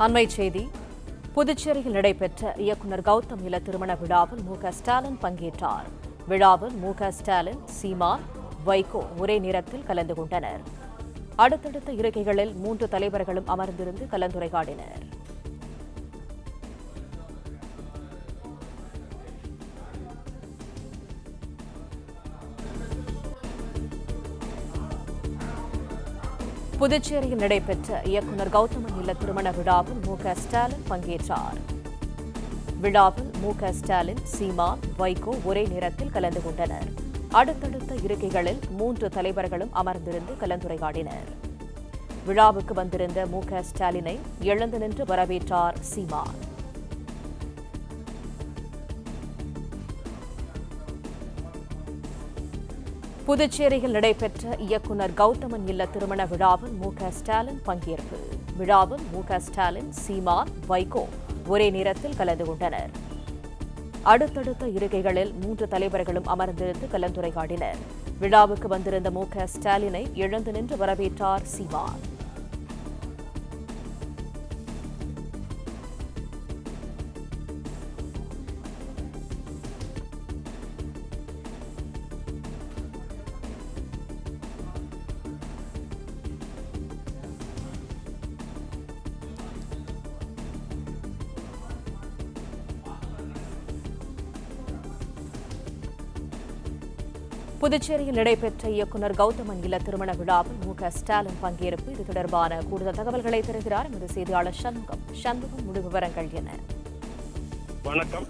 அண்மை செய்தி. புதுச்சேரியில் நடைபெற்ற இயக்குநர் கௌதம் இல்ல திருமண விழாவில் ஸ்டாலின் பங்கேற்றார். விழாவில் ஸ்டாலின், சீமான், வைகோ ஒரே நேரத்தில் கலந்து கொண்டனர். அடுத்தடுத்த இருக்கைகளில் 3 தலைவர்களும் அமர்ந்திருந்து கலந்துரையாடினர். புதுச்சேரியில் நடைபெற்ற இயக்குநர் கௌதமன் இல்ல திருமண விழாவில் ஸ்டாலின் பங்கேற்றார். விழாவில் ஸ்டாலின், சீமான், வைகோ ஒரே நேரத்தில் கலந்து கொண்டனர். அடுத்தடுத்த இருக்கைகளில் 3 தலைவர்களும் அமர்ந்திருந்து கலந்துரையாடினர். விழாவுக்கு வந்திருந்த ஸ்டாலினை எழுந்து நின்று வரவேற்றார் சீமான். புதுச்சேரியில் நடைபெற்ற இயக்குநர் கௌதமன் இல்ல திருமண விழாவில் ஸ்டாலின் பங்கேற்பு. விழாவில் ஸ்டாலின், சீமான், வைகோ ஒரே நேரத்தில் கலந்து கொண்டனர். அடுத்தடுத்த இருக்கைகளில் 3 தலைவர்களும் அமர்ந்திருந்து கலந்துரையாடினர். விழாவுக்கு வந்திருந்த ஸ்டாலினை எழுந்து நின்று வரவேற்றார் சீமான். புதுச்சேரியில் நடைபெற்ற இயக்குநர் கௌதமன் இல்ல திருமண விழாவில் ஸ்டாலின் பங்கேற்பு. இது தொடர்பான கூடுதல் தகவல்களை தருகிறார் எமது செய்தியாளர் சண்முகம். முழு விவரங்கள் என்ன? வணக்கம்.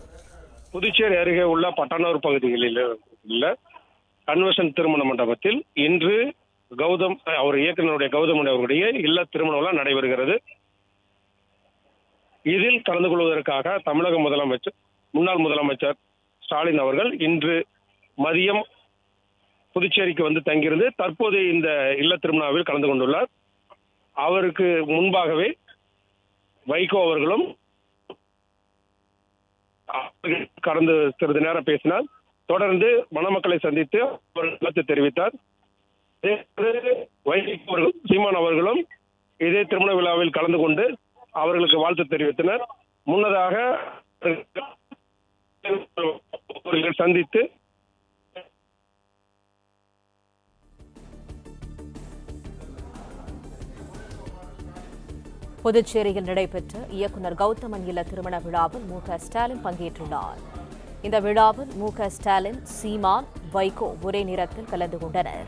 புதுச்சேரி அருகே உள்ள பட்டானூர் பகுதிகளில் உள்ள கன்வென்ஷன் திருமண மண்டபத்தில் இன்று இயக்குநருடைய கௌதமன் அவருடைய இல்ல திருமண விழா நடைபெறுகிறது. இதில் கலந்து கொள்வதற்காக தமிழக முன்னாள் முதலமைச்சர் ஸ்டாலின் அவர்கள் இன்று மதியம் புதுச்சேரிக்கு வந்து தங்கியிருந்து தற்போது இந்த இல்ல திருமணாவில் கலந்து கொண்டுள்ளார். அவருக்கு முன்பாகவே வைகோ அவர்களும் கடந்து சிறிது நேரம் பேசினார். தொடர்ந்து மணமக்களை சந்தித்து வாழ்த்து தெரிவித்தார். வைகோ சீமான் அவர்களும் இதே திருமண விழாவில் கலந்து கொண்டு அவர்களுக்கு வாழ்த்து தெரிவித்தனர். முன்னதாக சந்தித்து புதுச்சேரியில் நடைபெற்ற இயக்குநர் கௌதமன் இல்ல திருமண விழாவில் ஸ்டாலின் பங்கேற்றுள்ளார். இந்த விழாவில் ஸ்டாலின், சீமான், வைகோ ஒரே நேரத்தில் கலந்து கொண்டனர்.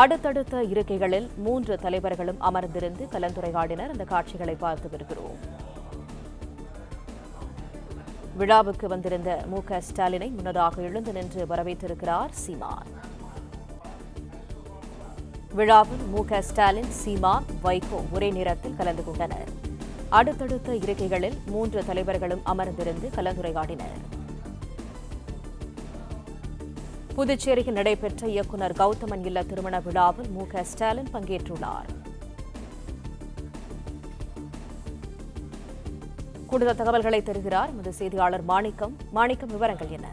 அடுத்தடுத்த இருக்கைகளில் 3 தலைவர்களும் அமர்ந்திருந்து கலந்துரையாடினர். அந்த காட்சிகளை பார்த்து வருகிறோம். விழாவுக்கு வந்திருந்த ஸ்டாலினை முன்னதாக எழுந்து நின்று வரவேற்றிருக்கிறார் சீமான். விழாவில் ஸ்டாலின், சீமான், வைகோ ஒரே நேரத்தில் கலந்து கொண்டனர். அடுத்தடுத்த இருக்கைகளில் 3 தலைவர்களும் அமர்ந்திருந்து கலந்துரையாடினர். புதுச்சேரியில் நடைபெற்ற இயக்குநர் கௌதமன் இல்ல திருமண விழாவில் ஸ்டாலின் பங்கேற்றுள்ளார். கூடுதல் தகவல்களை தருகிறார் எமது செய்தியாளர் மாணிக்கம். விவரங்கள் என்ன?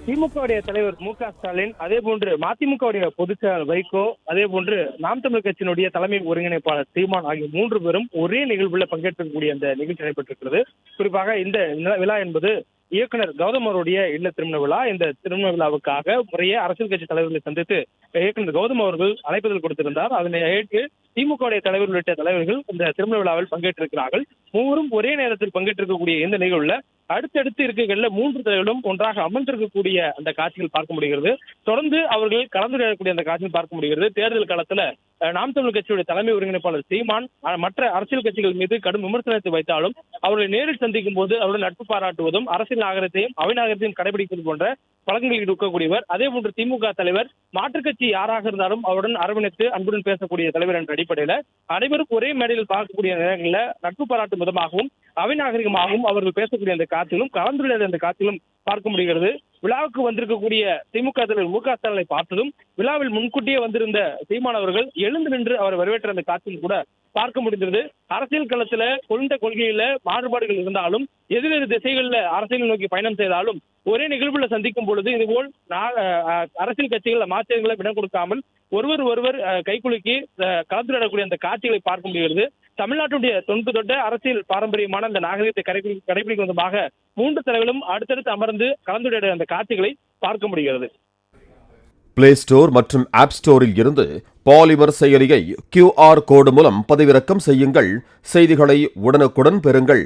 திமுகவுடைய தலைவர் ஸ்டாலின், அதே போன்று மதிமுகவுடைய பொதுச் செயலாளர் வைகோ, அதே போன்று நாம் தமிழர் கட்சியினுடைய தலைமை ஒருங்கிணைப்பாளர் சீமான் ஆகிய 3 பேரும் ஒரே நிகழ்வுல பங்கேற்கக்கூடிய அந்த நிகழ்ச்சி நடைபெற்றிருக்கிறது. குறிப்பாக இந்த விழா என்பது இயக்குநர் கௌதம் அவருடைய இல்ல திருமண விழா. இந்த திருமண விழாவுக்காக முறையே அரசியல் கட்சி தலைவர்களை சந்தித்து இயக்குநர் கௌதம் அவர்கள் அழைப்புதல் கொடுத்திருந்தார். அதனை ஏற்று திமுக தலைவர் உள்ளிட்ட தலைவர்கள் இந்த திருமண விழாவில் பங்கேற்றிருக்கிறார்கள். 3 ஒரே நேரத்தில் பங்கேற்றிருக்கக்கூடிய இந்த நிகழ்வுல அடுத்தடுத்து இருக்கைகள்ல 3 தலைவர்களும் ஒன்றாக அமர்ந்திருக்கக்கூடிய அந்த காட்சிகள் பார்க்க முடிகிறது. தொடர்ந்து அவர்கள் கலந்துரையாடக்கூடிய அந்த காட்சிகள் பார்க்க முடிகிறது. தேர்தல் காலத்துல நாம் தமிழர் கட்சியுடைய தலைமை ஒருங்கிணைப்பாளர் சீமான் மற்ற அரசியல் கட்சிகள் மீது கடும் விமர்சனத்தை வைத்தாலும் அவர்களை நேரில் சந்திக்கும் போது அவருடன் நட்பு பாராட்டுவதும் அரசியல் நாகரிகத்தையும் அவை நாகரிகத்தையும் கடைபிடிப்பது போன்ற பழக்கங்களில் இருக்கக்கூடியவர். அதே போன்று திமுக தலைவர் மாற்றுக் கட்சி யாராக இருந்தாலும் அவருடன் அரவணைத்து அன்புடன் பேசக்கூடிய தலைவர் என்ற அடிப்படையில அனைவரும் ஒரே மேடையில் பார்க்கக்கூடிய நேரங்களில் நட்பு பாராட்டும் விதமாகவும் அவை நாகரிகமாகவும் அவர்கள் பேசக்கூடிய அந்த காட்சிகளும் கலந்துரையாட அந்த காட்சிகளும் பார்க்க முடிகிறது. விழாவுக்கு வந்திருக்கக்கூடிய திமுக தலைவர் ஸ்டாலினை பார்த்ததும் விழாவில் முன்கூட்டியே வந்திருந்த சீமான் அவர்கள் எழுந்து நின்று அவர் வரவேற்ற அந்த காட்சியில் கூட பார்க்க முடிந்தது. அரசியல் களத்துல கொள்கையில மாறுபாடுகள் இருந்தாலும் எதிரெதிர் திசைகள்ல அரசியல் நோக்கி பயணம் செய்தாலும் ஒரே நிகழ்வுல சந்திக்கும் பொழுது இதுபோல் அரசியல் கட்சிகள் மாற்றங்களை விடம் கொடுக்காமல் ஒருவர் கைக்குலுக்கி கலந்துரையாடக்கூடிய அந்த காட்சிகளை பார்க்க முடிகிறது. தமிழ்நாட்டுடைய தொன்று தொட்ட அரசியல் பாரம்பரியமான அந்த நாகரிகத்தை கடைபிடிக்கும் விதமாக 3 தலைவர்களும் அடுத்தடுத்து அமர்ந்து கலந்துரையாடிய அந்த காட்சிகளை பார்க்க முடிகிறது. பிளே ஸ்டோர் மற்றும் ஆப் ஸ்டோரில் இருந்து பாலிமர் செயலியை QR கோடு மூலம் பதிவிறக்கம் செய்யுங்கள். செய்திகளை உடனுக்குடன் பெறுங்கள்.